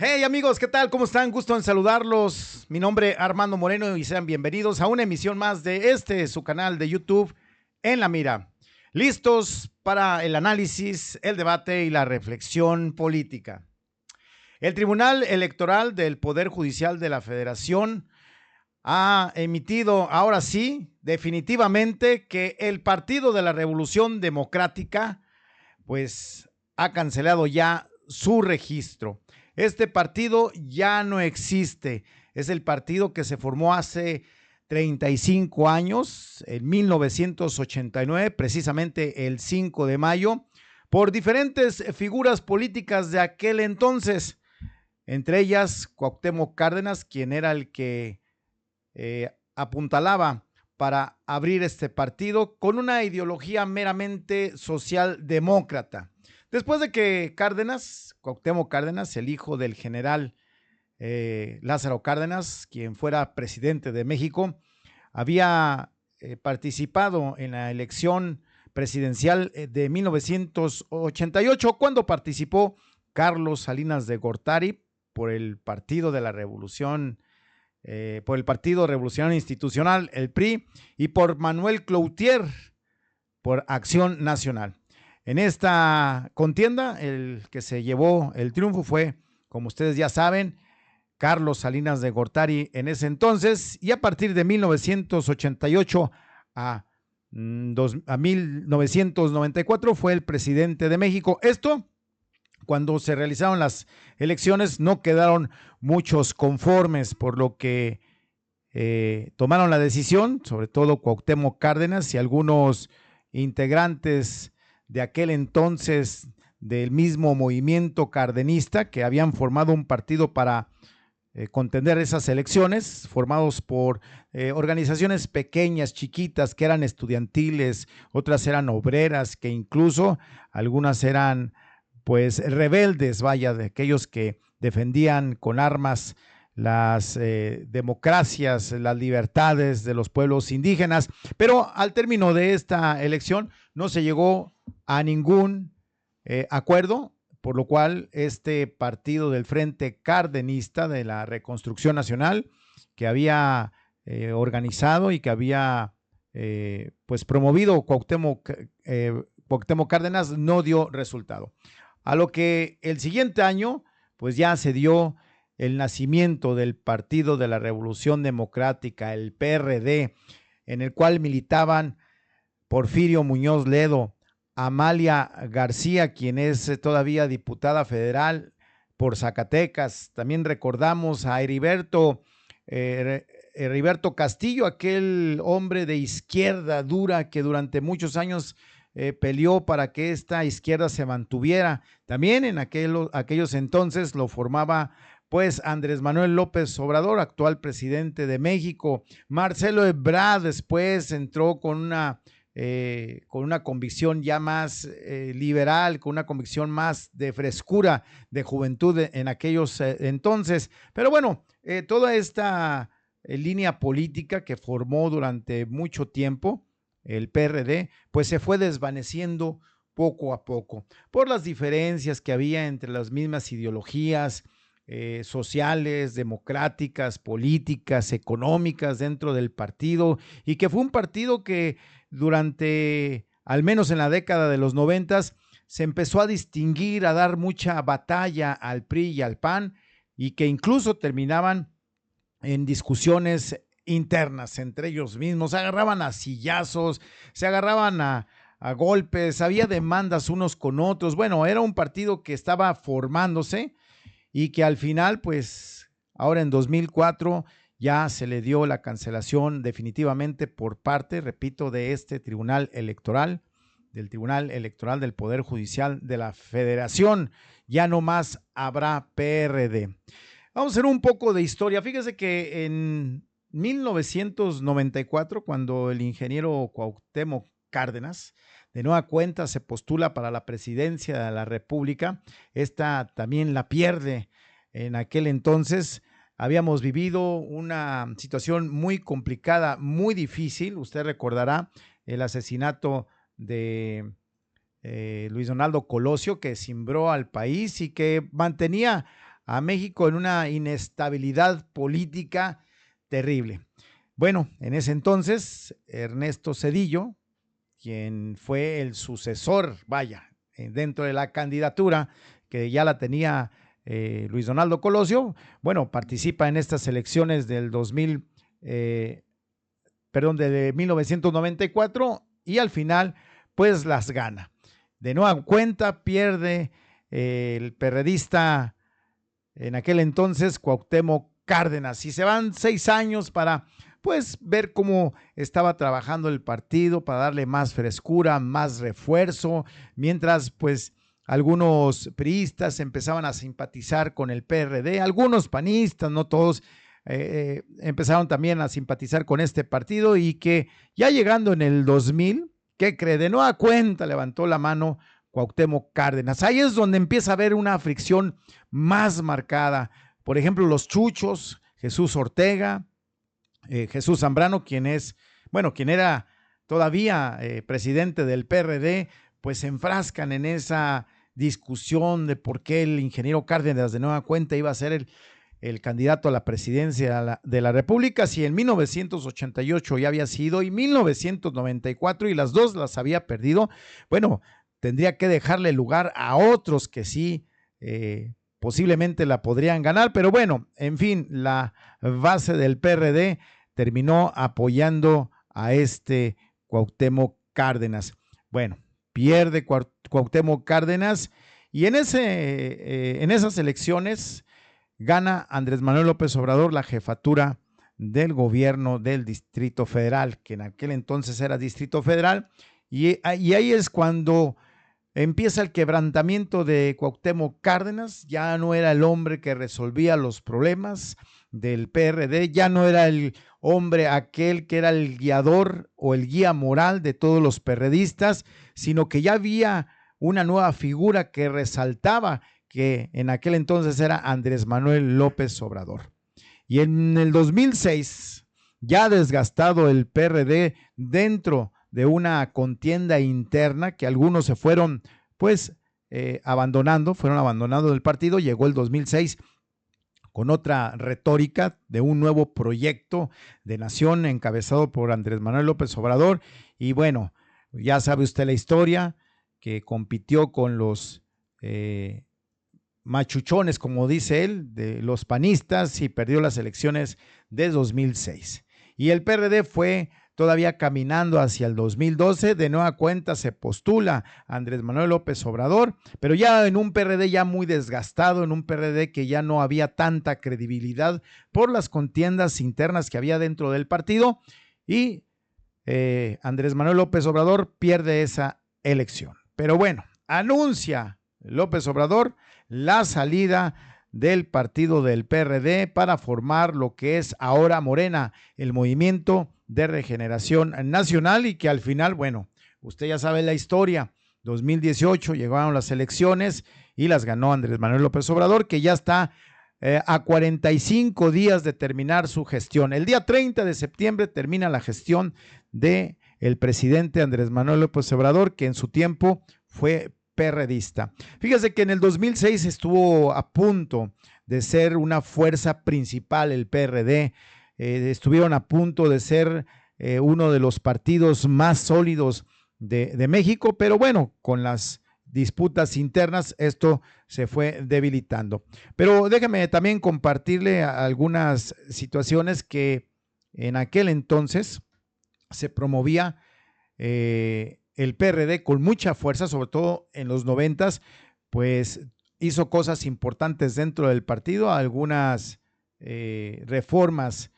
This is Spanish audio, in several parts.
Hey amigos, ¿qué tal? ¿Cómo están? Gusto en saludarlos. Mi nombre es Armando Moreno y sean bienvenidos a una emisión más de su canal de YouTube En la Mira. Listos para el análisis, el debate y la reflexión política. El Tribunal Electoral del Poder Judicial de la Federación ha emitido ahora sí, definitivamente, que el Partido de la Revolución Democrática pues ha cancelado ya su registro. Este partido ya no existe. Es el partido que se formó hace 35 años, en 1989, precisamente el 5 de mayo, por diferentes figuras políticas de aquel entonces, entre ellas Cuauhtémoc Cárdenas, quien era el que apuntalaba para abrir este partido con una ideología meramente socialdemócrata. Después de que Cuauhtémoc Cárdenas, el hijo del general Lázaro Cárdenas, quien fuera presidente de México, había participado en la elección presidencial de 1988, cuando participó Carlos Salinas de Gortari por el Partido de la Revolución por el Partido Revolucionario Institucional, el PRI, y por Manuel Cloutier, por Acción Nacional. En esta contienda, el que se llevó el triunfo fue, como ustedes ya saben, Carlos Salinas de Gortari en ese entonces, y a partir de 1988 a 1994 fue el presidente de México. Esto, cuando se realizaron las elecciones, no quedaron muchos conformes, por lo que tomaron la decisión, sobre todo Cuauhtémoc Cárdenas y algunos integrantes de aquel entonces del mismo movimiento cardenista, que habían formado un partido para contender esas elecciones, formados por organizaciones pequeñas, chiquitas, que eran estudiantiles, otras eran obreras, que incluso algunas eran pues rebeldes, vaya, de aquellos que defendían con armas las democracias, las libertades de los pueblos indígenas. Pero al término de esta elección no se llegó a ningún acuerdo, por lo cual este partido del Frente Cardenista de la Reconstrucción Nacional, que había organizado y que había pues promovido Cuauhtémoc Cárdenas, no dio resultado. A lo que el siguiente año pues ya se dio el nacimiento del Partido de la Revolución Democrática, el PRD, en el cual militaban Porfirio Muñoz Ledo, Amalia García, quien es todavía diputada federal por Zacatecas. También recordamos a Heriberto Castillo, aquel hombre de izquierda dura que durante muchos años peleó para que esta izquierda se mantuviera. También en aquellos entonces lo formaba pues Andrés Manuel López Obrador, actual presidente de México. Marcelo Ebrard después entró con una convicción ya más liberal, con una convicción más de frescura, de juventud en aquellos entonces. Pero bueno, toda esta línea política que formó durante mucho tiempo el PRD, pues se fue desvaneciendo poco a poco por las diferencias que había entre las mismas ideologías sociales, democráticas, políticas, económicas dentro del partido, y que fue un partido que durante, al menos en la década de los 90, se empezó a distinguir, a dar mucha batalla al PRI y al PAN, y que incluso terminaban en discusiones internas entre ellos mismos, se agarraban a sillazos, se agarraban a golpes, había demandas unos con otros. Bueno, era un partido que estaba formándose y que al final, pues ahora en 2004 ya se le dio la cancelación definitivamente por parte, repito, de este Tribunal Electoral, del Tribunal Electoral del Poder Judicial de la Federación. Ya no más habrá PRD. Vamos a hacer un poco de historia. Fíjese que en 1994, cuando el ingeniero Cuauhtémoc Cárdenas de nueva cuenta se postula para la presidencia de la República, esta también la pierde. En aquel entonces habíamos vivido una situación muy complicada, muy difícil. Usted recordará el asesinato de Luis Donaldo Colosio, que cimbró al país y que mantenía a México en una inestabilidad política terrible. Bueno, en ese entonces, Ernesto Zedillo, quien fue el sucesor, vaya, dentro de la candidatura que ya la tenía Luis Donaldo Colosio, bueno, participa en estas elecciones del de 1994 y al final pues las gana. De nueva cuenta pierde el perredista en aquel entonces Cuauhtémoc Cárdenas y se van 6 años para pues ver cómo estaba trabajando el partido, para darle más frescura, más refuerzo, mientras pues algunos priistas empezaban a simpatizar con el PRD, algunos panistas, no todos, empezaron también a simpatizar con este partido y que ya llegando en el 2000, ¿qué cree? De nueva cuenta levantó la mano Cuauhtémoc Cárdenas. Ahí es donde empieza a haber una fricción más marcada. Por ejemplo, los chuchos, Jesús Ortega, Jesús Zambrano, quien era todavía presidente del PRD, pues se enfrascan en esa discusión de por qué el ingeniero Cárdenas de nueva cuenta iba a ser el candidato a la presidencia de la República, si en 1988 ya había sido y 1994 y las dos las había perdido, bueno, tendría que dejarle lugar a otros que sí posiblemente la podrían ganar, pero bueno, en fin, la base del PRD terminó apoyando a este Cuauhtémoc Cárdenas. Bueno, pierde Cuauhtémoc Cárdenas y en esas elecciones gana Andrés Manuel López Obrador la jefatura del gobierno del Distrito Federal, que en aquel entonces era Distrito Federal, y ahí es cuando empieza el quebrantamiento de Cuauhtémoc Cárdenas. Ya no era el hombre que resolvía los problemas del PRD, ya no era el hombre aquel que era el guiador o el guía moral de todos los perredistas, sino que ya había una nueva figura que resaltaba, que en aquel entonces era Andrés Manuel López Obrador. Y en el 2006, ya desgastado el PRD dentro de una contienda interna que algunos se fueron pues abandonando del partido, llegó el 2006 con otra retórica de un nuevo proyecto de nación encabezado por Andrés Manuel López Obrador y bueno, ya sabe usted la historia, que compitió con los machuchones, como dice él, de los panistas y perdió las elecciones de 2006. Y el PRD fue todavía caminando hacia el 2012, de nueva cuenta se postula Andrés Manuel López Obrador, pero ya en un PRD ya muy desgastado, en un PRD que ya no había tanta credibilidad por las contiendas internas que había dentro del partido y Andrés Manuel López Obrador pierde esa elección. Pero bueno, anuncia López Obrador la salida del partido del PRD para formar lo que es ahora Morena, el Movimiento de Regeneración Nacional, y que al final, bueno, usted ya sabe la historia, 2018 llegaron las elecciones y las ganó Andrés Manuel López Obrador, que ya está a 45 días de terminar su gestión. El día 30 de septiembre termina la gestión de el presidente Andrés Manuel López Obrador, que en su tiempo fue perredista. Fíjese que en el 2006 estuvo a punto de ser una fuerza principal el PRD, estuvieron a punto de ser uno de los partidos más sólidos de México, pero bueno, con las disputas internas esto se fue debilitando. Pero déjame también compartirle algunas situaciones que en aquel entonces se promovía el PRD con mucha fuerza, sobre todo en los 90s, pues hizo cosas importantes dentro del partido, algunas reformas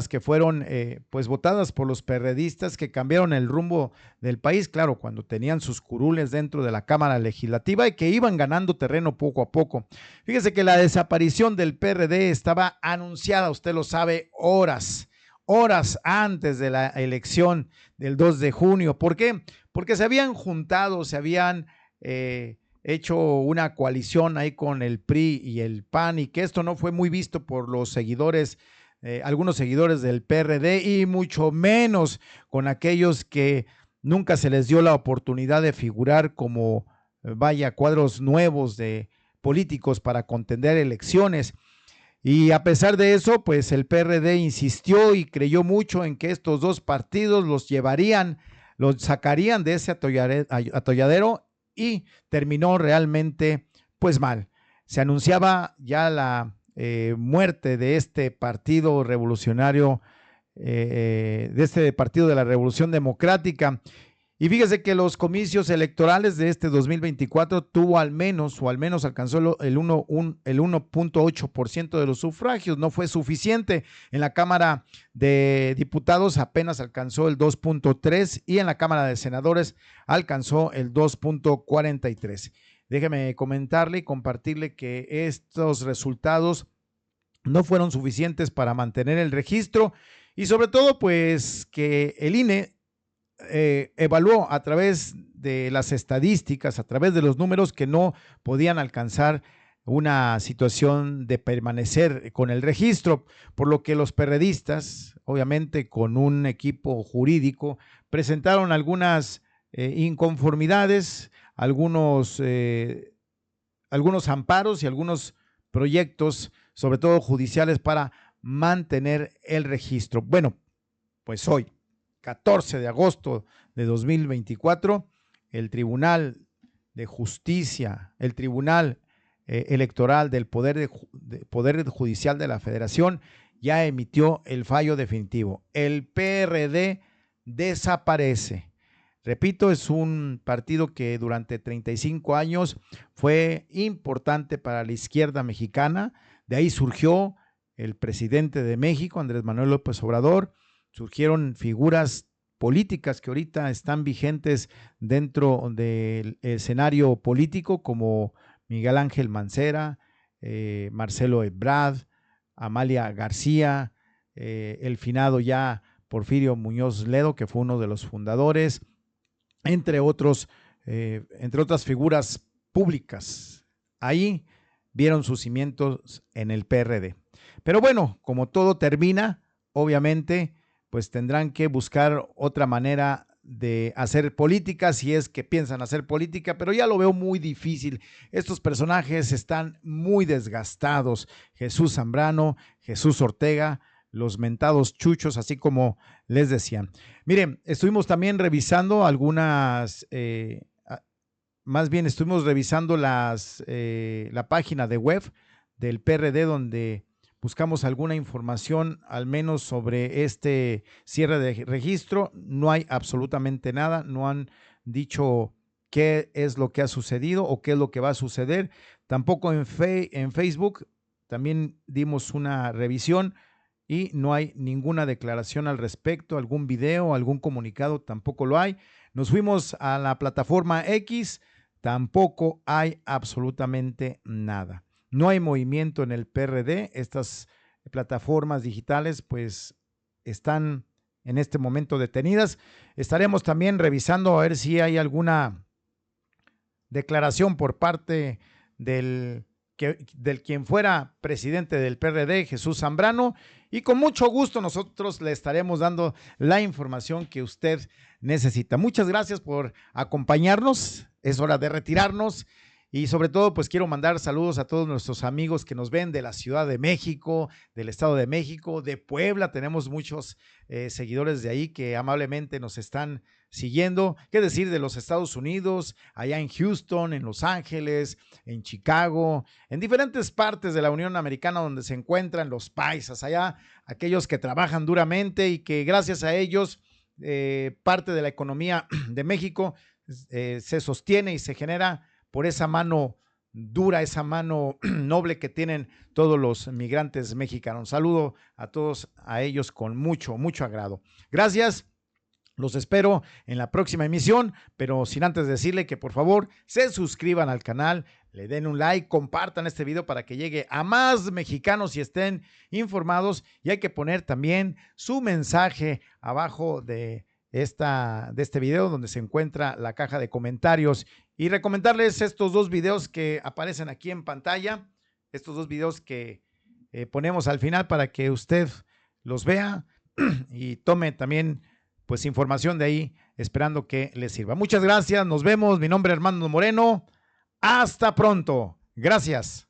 que fueron pues votadas por los perredistas, que cambiaron el rumbo del país, claro, cuando tenían sus curules dentro de la Cámara Legislativa y que iban ganando terreno poco a poco. Fíjese que la desaparición del PRD estaba anunciada, usted lo sabe, horas antes de la elección del 2 de junio. ¿Por qué? Porque se habían juntado, se habían hecho una coalición ahí con el PRI y el PAN, y que esto no fue muy visto por los seguidores, algunos seguidores del PRD, y mucho menos con aquellos que nunca se les dio la oportunidad de figurar como, vaya, cuadros nuevos políticos para contender elecciones. Y a pesar de eso, pues el PRD insistió y creyó mucho en que estos dos partidos los sacarían de ese atolladero y terminó realmente pues mal. Se anunciaba ya la muerte de este partido revolucionario, de este partido de la Revolución Democrática. Y fíjese que los comicios electorales de este 2024 tuvo al menos alcanzó el 1.8% de los sufragios. No fue suficiente. En la Cámara de Diputados apenas alcanzó el 2.3% y en la Cámara de Senadores alcanzó el 2.43%. Déjeme comentarle y compartirle que estos resultados no fueron suficientes para mantener el registro y sobre todo pues que el INE evaluó a través de las estadísticas, a través de los números, que no podían alcanzar una situación de permanecer con el registro, por lo que los perredistas, obviamente con un equipo jurídico, presentaron algunas inconformidades, algunos amparos y algunos proyectos, sobre todo judiciales, para mantener el registro. Bueno, pues hoy, 14 de agosto de 2024, el Tribunal de Justicia, el Tribunal Electoral del Poder Judicial de la Federación ya emitió el fallo definitivo. El PRD desaparece. Repito, es un partido que durante 35 años fue importante para la izquierda mexicana. De ahí surgió el presidente de México, Andrés Manuel López Obrador. Surgieron figuras políticas que ahorita están vigentes dentro del escenario político, como Miguel Ángel Mancera, Marcelo Ebrard, Amalia García, el finado ya Porfirio Muñoz Ledo, que fue uno de los fundadores, entre otras figuras públicas. Ahí vieron sus cimientos en el PRD. Pero bueno, como todo termina, obviamente, pues tendrán que buscar otra manera de hacer política, si es que piensan hacer política, pero ya lo veo muy difícil. Estos personajes están muy desgastados. Jesús Zambrano, Jesús Ortega, los mentados chuchos, así como les decían. Miren, estuvimos también revisando estuvimos revisando la página de web del PRD, donde buscamos alguna información, al menos sobre este cierre de registro. No hay absolutamente nada, no han dicho qué es lo que ha sucedido o qué es lo que va a suceder. Tampoco en Facebook también dimos una revisión y no hay ninguna declaración al respecto, algún video, algún comunicado, tampoco lo hay. Nos fuimos a la plataforma X, tampoco hay absolutamente nada. No hay movimiento en el PRD. Estas plataformas digitales pues están en este momento detenidas. Estaremos también revisando a ver si hay alguna declaración por parte del quien fuera presidente del PRD, Jesús Zambrano, y con mucho gusto nosotros le estaremos dando la información que usted necesita. Muchas gracias por acompañarnos. Es hora de retirarnos. Y sobre todo, pues quiero mandar saludos a todos nuestros amigos que nos ven de la Ciudad de México, del Estado de México, de Puebla. Tenemos muchos seguidores de ahí que amablemente nos están siguiendo. ¿Qué decir de los Estados Unidos? Allá en Houston, en Los Ángeles, en Chicago, en diferentes partes de la Unión Americana donde se encuentran los paisas, allá aquellos que trabajan duramente y que gracias a ellos parte de la economía de México se sostiene y se genera por esa mano dura, esa mano noble que tienen todos los migrantes mexicanos. Saludo a todos a ellos con mucho, mucho agrado. Gracias. Los espero en la próxima emisión, pero sin antes decirle que por favor se suscriban al canal, le den un like, compartan este video para que llegue a más mexicanos y estén informados. Y hay que poner también su mensaje abajo de este video, donde se encuentra la caja de comentarios, y recomendarles estos dos videos que aparecen aquí en pantalla, estos dos videos que ponemos al final para que usted los vea y tome también pues información de ahí, esperando que les sirva. Muchas gracias, nos vemos. Mi nombre es Armando Moreno. Hasta pronto. Gracias.